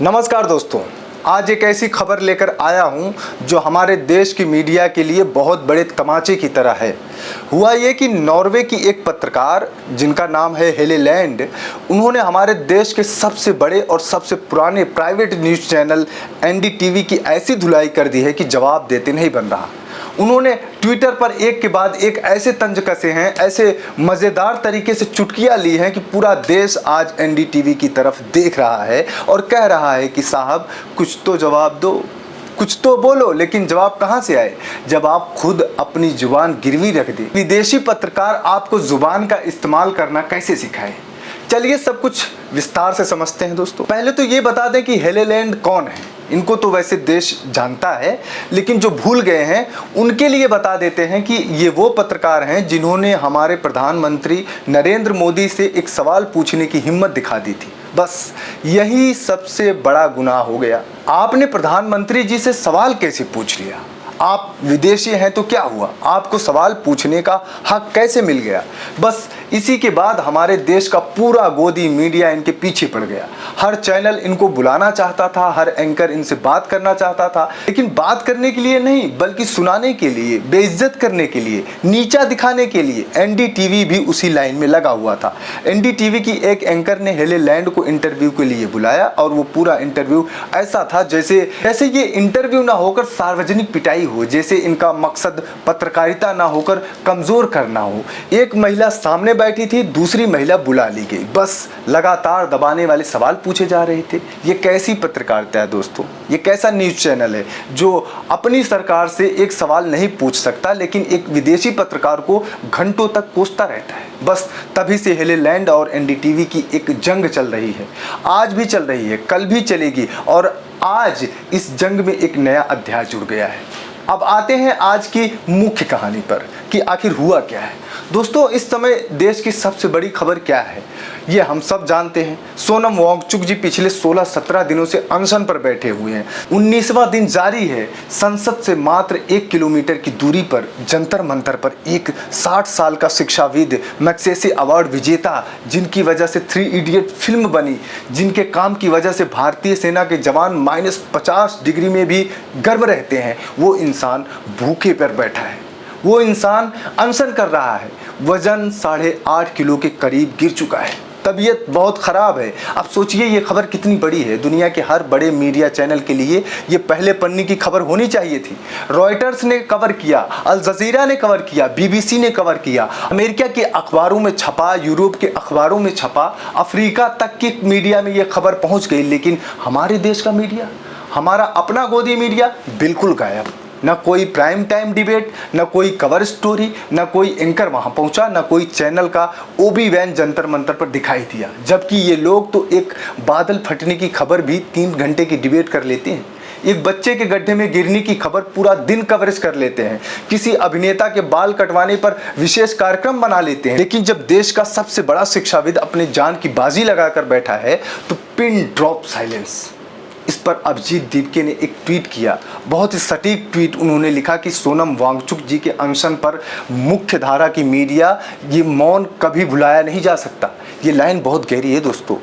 नमस्कार दोस्तों, आज एक ऐसी खबर लेकर आया हूं जो हमारे देश की मीडिया के लिए बहुत बड़े तमाचे की तरह है। हुआ ये कि नॉर्वे की एक पत्रकार जिनका नाम है हेले लैंड, उन्होंने हमारे देश के सबसे बड़े और सबसे पुराने प्राइवेट न्यूज़ चैनल एनडीटीवी की ऐसी धुलाई कर दी है कि जवाब देते नहीं बन रहा। उन्होंने ट्विटर पर एक के बाद एक ऐसे तंज कसे हैं, ऐसे मज़ेदार तरीके से चुटकियाँ ली हैं कि पूरा देश आज एनडीटीवी की तरफ देख रहा है और कह रहा है कि साहब कुछ तो जवाब दो, कुछ तो बोलो। लेकिन जवाब कहाँ से आए जब आप खुद अपनी जुबान गिरवी रख दी। विदेशी पत्रकार आपको जुबान का इस्तेमाल करना कैसे सिखाए, चलिए सब कुछ विस्तार से समझते हैं दोस्तों। पहले तो ये बता दें कि हेले लैंड कौन है। इनको तो वैसे देश जानता है, लेकिन जो भूल गए हैं उनके लिए बता देते हैं कि ये वो पत्रकार हैं जिन्होंने हमारे प्रधानमंत्री नरेंद्र मोदी से एक सवाल पूछने की हिम्मत दिखा दी थी। बस यही सबसे बड़ा गुनाह हो गया। आपने प्रधानमंत्री जी से सवाल कैसे पूछ लिया? आप विदेशी हैं तो क्या हुआ, आपको सवाल पूछने का हक कैसे मिल गया? बस इसी के बाद हमारे देश का पूरा गोदी मीडिया इनके पीछे पड़ गया। हर चैनल इनको बुलाना चाहता था, हर एंकर इनसे बात करना चाहता था, लेकिन बात करने के लिए नहीं बल्कि सुनाने के लिए, बेइज्जत करने के लिए, नीचा दिखाने के लिए। एनडीटीवी भी उसी लाइन में लगा हुआ था। एनडीटीवी की एक एंकर ने हेले लैंड को इंटरव्यू के लिए बुलाया और वो पूरा इंटरव्यू ऐसा था जैसे ये इंटरव्यू ना होकर सार्वजनिक पिटाई हो, जैसे इनका मकसद पत्रकारिता ना होकर कमजोर करना हो। एक महिला सामने बैठी थी, दूसरी महिला बुला ली गई, बस लगातार दबाने वाले सवाल पूछे जा रहे थे। ये कैसी पत्रकारिता है दोस्तों? ये कैसा न्यूज़ चैनल है जो अपनी सरकार से एक सवाल नहीं पूछ सकता, लेकिन एक विदेशी पत्रकार को घंटों तक कोसता रहता है? बस तभी से हेले लैंड और एनडीटीवी की एक जंग चल रही है। आज भी चल रही है, कल भी चलेगी, और आज इस जंग में एक नया अध्याय जुड़ गया है। अब आते हैं आज की मुख्य कहानी पर कि आखिर हुआ क्या है। दोस्तों, इस समय देश की सबसे बड़ी खबर क्या है ये हम सब जानते हैं। सोनम वांगचुक जी पिछले 16-17 दिनों से अनशन पर बैठे हुए हैं। 19वां दिन जारी है। संसद से मात्र 1 किलोमीटर की दूरी पर जंतर मंतर पर एक 60 साल का शिक्षाविद, मैग्सेसे अवार्ड विजेता, जिनकी वजह से 3 इडियट फिल्म बनी, जिनके काम की वजह से भारतीय सेना के जवान -50 डिग्री में भी गर्म रहते हैं, वो इंसान भूखे पर बैठा है। वो इंसान अनशन कर रहा है। वजन 8.5 किलो के करीब गिर चुका है। तबीयत बहुत ख़राब है। अब सोचिए ये खबर कितनी बड़ी है। दुनिया के हर बड़े मीडिया चैनल के लिए ये पहले पन्ने की खबर होनी चाहिए थी। रॉयटर्स ने कवर किया, अल जजीरा ने कवर किया, बीबीसी ने कवर किया, अमेरिका के अखबारों में छपा, यूरोप के अखबारों में छपा, अफ्रीका तक की मीडिया में ये खबर पहुँच गई। लेकिन हमारे देश का मीडिया, हमारा अपना गोदी मीडिया बिल्कुल गायब। न कोई प्राइम टाइम डिबेट, न कोई कवर स्टोरी, न कोई एंकर वहाँ पहुँचा, न कोई चैनल का ओबी वैन जंतर मंतर पर दिखाई दिया। जबकि ये लोग तो एक बादल फटने की खबर भी 3 घंटे की डिबेट कर लेते हैं। एक बच्चे के गड्ढे में गिरने की खबर पूरा दिन कवरेज कर लेते हैं। किसी अभिनेता के बाल कटवाने पर विशेष कार्यक्रम बना लेते हैं। लेकिन जब देश का सबसे बड़ा शिक्षाविद अपने जान की बाजी लगाकर बैठा है तो पिन ड्रॉप साइलेंस। इस पर अभिजीत दीपके ने एक ट्वीट किया, बहुत ही सटीक ट्वीट। उन्होंने लिखा कि सोनम वांगचुक जी के अनशन पर मुख्य धारा की मीडिया ये मौन कभी भुलाया नहीं जा सकता। ये लाइन बहुत गहरी है दोस्तों।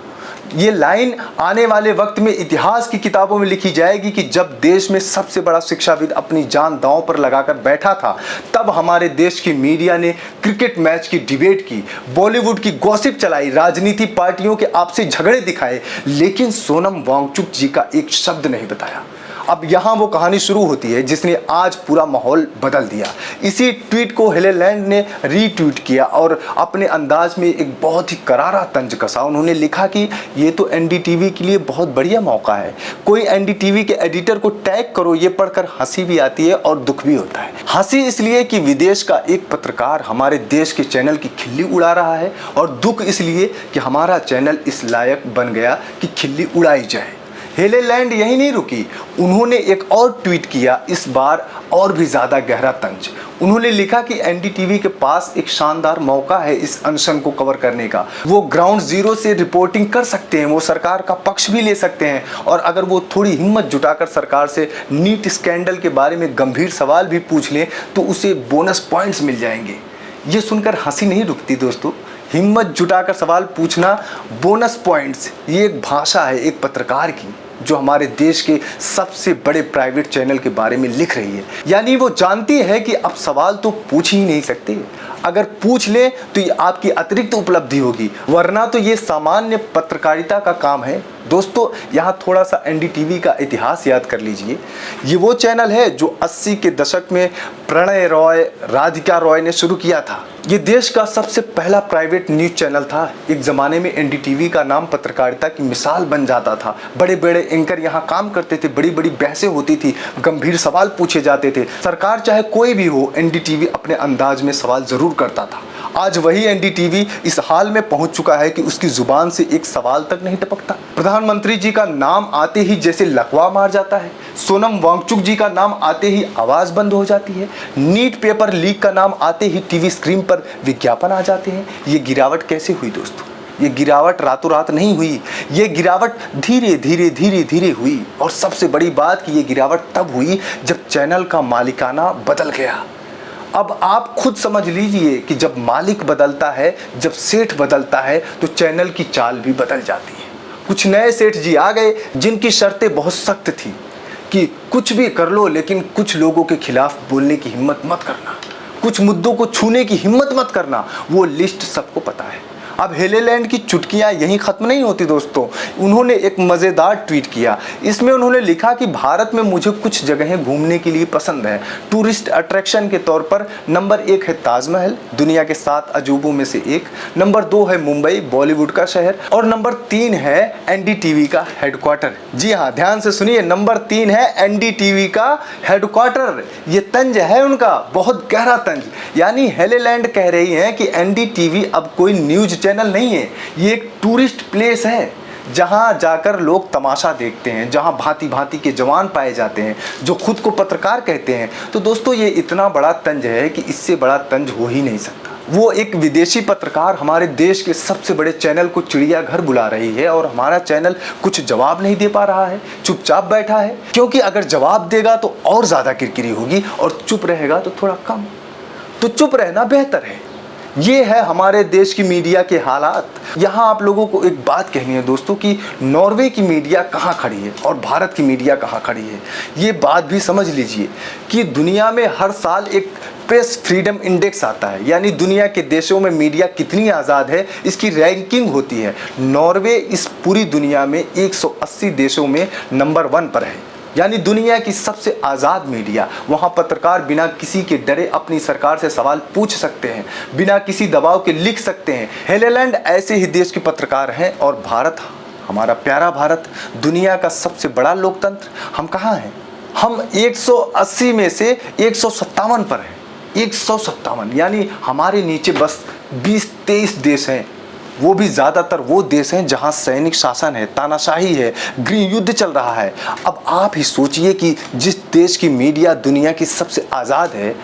ये लाइन आने वाले वक्त में इतिहास की किताबों में लिखी जाएगी कि जब देश में सबसे बड़ा शिक्षाविद अपनी जान दांव पर लगाकर बैठा था, तब हमारे देश की मीडिया ने क्रिकेट मैच की डिबेट की, बॉलीवुड की गॉसिप चलाई, राजनीति पार्टियों के आपसी झगड़े दिखाए, लेकिन सोनम वांगचुक जी का एक शब्द नहीं बताया। अब यहाँ वो कहानी शुरू होती है जिसने आज पूरा माहौल बदल दिया। इसी ट्वीट को हेले लैंड ने रीट्वीट किया और अपने अंदाज में एक बहुत ही करारा तंज कसा। उन्होंने लिखा कि ये तो एनडीटीवी के लिए बहुत बढ़िया मौका है। कोई एनडीटीवी के एडिटर को टैग करो, ये पढ़कर हंसी भी आती है और दुख भी होता है। हंसी इसलिए कि विदेश का एक पत्रकार हमारे देश के चैनल की खिल्ली उड़ा रहा है, और दुख इसलिए कि हमारा चैनल इस लायक बन गया कि खिल्ली उड़ाई जाए। हेले लैंड यही नहीं रुकी, उन्होंने एक और ट्वीट किया, इस बार और भी ज़्यादा गहरा तंज। उन्होंने लिखा कि एनडीटीवी के पास एक शानदार मौका है इस अनशन को कवर करने का। वो ग्राउंड जीरो से रिपोर्टिंग कर सकते हैं, वो सरकार का पक्ष भी ले सकते हैं, और अगर वो थोड़ी हिम्मत जुटाकर सरकार से नीट स्कैंडल के बारे में गंभीर सवाल भी पूछ लें तो उसे बोनस पॉइंट्स मिल जाएंगे। ये सुनकर हंसी नहीं रुकती दोस्तों। हिम्मत जुटाकर सवाल पूछना, बोनस पॉइंट्स, ये एक भाषा है एक पत्रकार की। जो हमारे देश के सबसे बड़े प्राइवेट चैनल के बारे में लिख रही है। यानी वो जानती है कि अब सवाल तो पूछ ही नहीं सकते, अगर पूछ ले तो ये आपकी अतिरिक्त उपलब्धि होगी, वरना तो ये सामान्य पत्रकारिता का काम है। दोस्तों, यहाँ थोड़ा सा एनडीटीवी का इतिहास याद कर लीजिए। ये वो चैनल है जो 80 के दशक में प्रणय रॉय, राधिका रॉय ने शुरू किया था। ये देश का सबसे पहला प्राइवेट न्यूज चैनल था। एक ज़माने में एनडीटीवी का नाम पत्रकारिता की मिसाल बन जाता था। बड़े बड़े एंकर यहाँ काम करते थे, बड़ी बड़ी बहसें होती थी, गंभीर सवाल पूछे जाते थे। सरकार चाहे कोई भी हो, एनडीटीवी अपने अंदाज में सवाल ज़रूर करता था। आज वही एनडीटीवी इस हाल में पहुंच चुका है कि उसकी जुबान से एक सवाल तक नहीं टपकता। प्रधानमंत्री जी का नाम आते ही जैसे लकवा मार जाता है, सोनम वांगचुक जी का नाम आते ही आवाज़ बंद हो जाती है, नीट पेपर लीक का नाम आते ही टीवी स्क्रीन पर विज्ञापन आ जाते हैं। ये गिरावट कैसे हुई दोस्तों? ये गिरावट रातों रात नहीं हुई, ये गिरावट धीरे धीरे धीरे धीरे हुई। और सबसे बड़ी बात कि ये गिरावट तब हुई जब चैनल का मालिकाना बदल गया। अब आप खुद समझ लीजिए कि जब मालिक बदलता है, जब सेठ बदलता है, तो चैनल की चाल भी बदल जाती है। कुछ नए सेठ जी आ गए जिनकी शर्तें बहुत सख्त थी कि कुछ भी कर लो लेकिन कुछ लोगों के खिलाफ बोलने की हिम्मत मत करना, कुछ मुद्दों को छूने की हिम्मत मत करना। वो लिस्ट सबको पता है। अब हेलेलैंड की चुटकियां यहीं ख़त्म नहीं होती दोस्तों। उन्होंने एक मज़ेदार ट्वीट किया। इसमें उन्होंने लिखा कि भारत में मुझे कुछ जगहें घूमने के लिए पसंद है। टूरिस्ट अट्रैक्शन के तौर पर नंबर 1 है ताजमहल, दुनिया के 7 अजूबों में से एक। नंबर 2 है मुंबई, बॉलीवुड का शहर। और नंबर 3 है एनडीटीवी का हेडक्वार्टर। जी हाँ, ध्यान से सुनिए, नंबर 3 है एनडीटीवी का हेडक्वार्टर। ये तंज है उनका, बहुत गहरा तंज। यानी हेलेलैंड कह रही है कि एनडीटीवी अब कोई न्यूज चैनल नहीं है, ये एक टूरिस्ट प्लेस है जहां जाकर लोग तमाशा देखते हैं, जहां भांति भांति के जवान पाए जाते हैं जो खुद को पत्रकार कहते हैं। तो दोस्तों, ये इतना बड़ा तंज है कि इससे बड़ा तंज हो ही नहीं सकता। वो एक विदेशी पत्रकार हमारे देश के सबसे बड़े चैनल को चिड़ियाघर बुला रही है और हमारा चैनल कुछ जवाब नहीं दे पा रहा है, चुपचाप बैठा है। क्योंकि अगर जवाब देगा तो और ज़्यादा किरकिरी होगी और चुप रहेगा तो थोड़ा कम। तो चुप रहना बेहतर है। ये है हमारे देश की मीडिया के हालात। यहाँ आप लोगों को एक बात कहनी है दोस्तों कि नॉर्वे की मीडिया कहाँ खड़ी है और भारत की मीडिया कहाँ खड़ी है। ये बात भी समझ लीजिए कि दुनिया में हर साल एक प्रेस फ्रीडम इंडेक्स आता है, यानी दुनिया के देशों में मीडिया कितनी आज़ाद है इसकी रैंकिंग होती है। नॉर्वे इस पूरी दुनिया में 180 देशों में नंबर 1 पर है, यानी दुनिया की सबसे आज़ाद मीडिया। वहाँ पत्रकार बिना किसी के डरे अपनी सरकार से सवाल पूछ सकते हैं, बिना किसी दबाव के लिख सकते हैं। हेलेलैंड ऐसे ही देश के पत्रकार हैं। और भारत, हमारा प्यारा भारत, दुनिया का सबसे बड़ा लोकतंत्र, हम कहाँ हैं? हम 180 में से 157 पर हैं। 157, यानी हमारे नीचे बस 20-23 देश हैं। वो भी ज़्यादातर वो देश हैं जहां सैनिक शासन है, तानाशाही है, गृह युद्ध चल रहा है। अब आप ही सोचिए कि जिस देश की मीडिया दुनिया की सबसे आज़ाद है,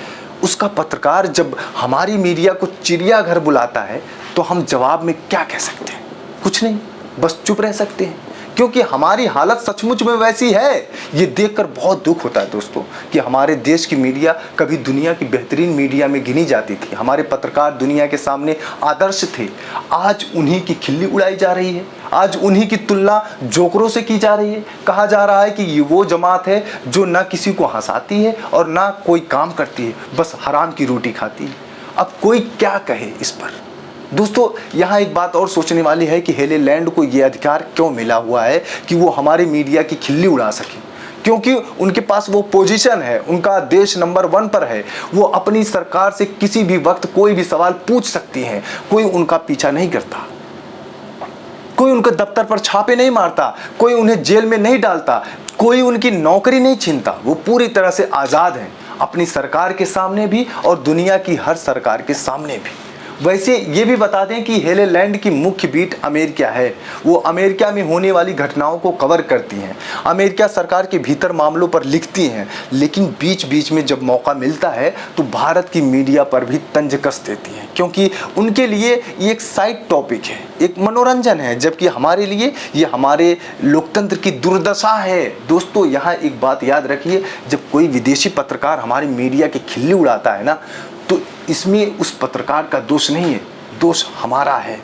उसका पत्रकार जब हमारी मीडिया को चिड़ियाघर बुलाता है तो हम जवाब में क्या कह सकते हैं? कुछ नहीं, बस चुप रह सकते हैं। क्योंकि हमारी हालत सचमुच में वैसी है। ये देखकर बहुत दुख होता है दोस्तों कि हमारे देश की मीडिया कभी दुनिया की बेहतरीन मीडिया में गिनी जाती थी। हमारे पत्रकार दुनिया के सामने आदर्श थे। आज उन्हीं की खिल्ली उड़ाई जा रही है, आज उन्हीं की तुलना जोकरों से की जा रही है। कहा जा रहा है कि ये वो जमात है जो ना किसी को हंसाती है और ना कोई काम करती है, बस हराम की रोटी खाती है। अब कोई क्या कहे इस पर? दोस्तों, यहाँ एक बात और सोचने वाली है कि हेलेलैंड को ये अधिकार क्यों मिला हुआ है कि वो हमारी मीडिया की खिल्ली उड़ा सके। क्योंकि उनके पास वो पोजीशन है, उनका देश नंबर 1 पर है। वो अपनी सरकार से किसी भी वक्त कोई भी सवाल पूछ सकती हैं। कोई उनका पीछा नहीं करता, कोई उनके दफ्तर पर छापे नहीं मारता, कोई उन्हें जेल में नहीं डालता, कोई उनकी नौकरी नहीं छीनता। वो पूरी तरह से आज़ाद हैं, अपनी सरकार के सामने भी और दुनिया की हर सरकार के सामने भी। वैसे ये भी बता दें कि हेलेलैंड की मुख्य बीट अमेरिका है। वो अमेरिका में होने वाली घटनाओं को कवर करती हैं, अमेरिका सरकार के भीतर मामलों पर लिखती हैं। लेकिन बीच बीच में जब मौका मिलता है तो भारत की मीडिया पर भी तंज कस देती हैं, क्योंकि उनके लिए ये एक साइड टॉपिक है, एक मनोरंजन है। जबकि हमारे लिए ये हमारे लोकतंत्र की दुर्दशा है। दोस्तों, यहाँ एक बात याद रखिए, जब कोई विदेशी पत्रकार हमारी मीडिया की खिल्ली उड़ाता है ना, तो इसमें उस पत्रकार का दोष नहीं है, दोष हमारा है।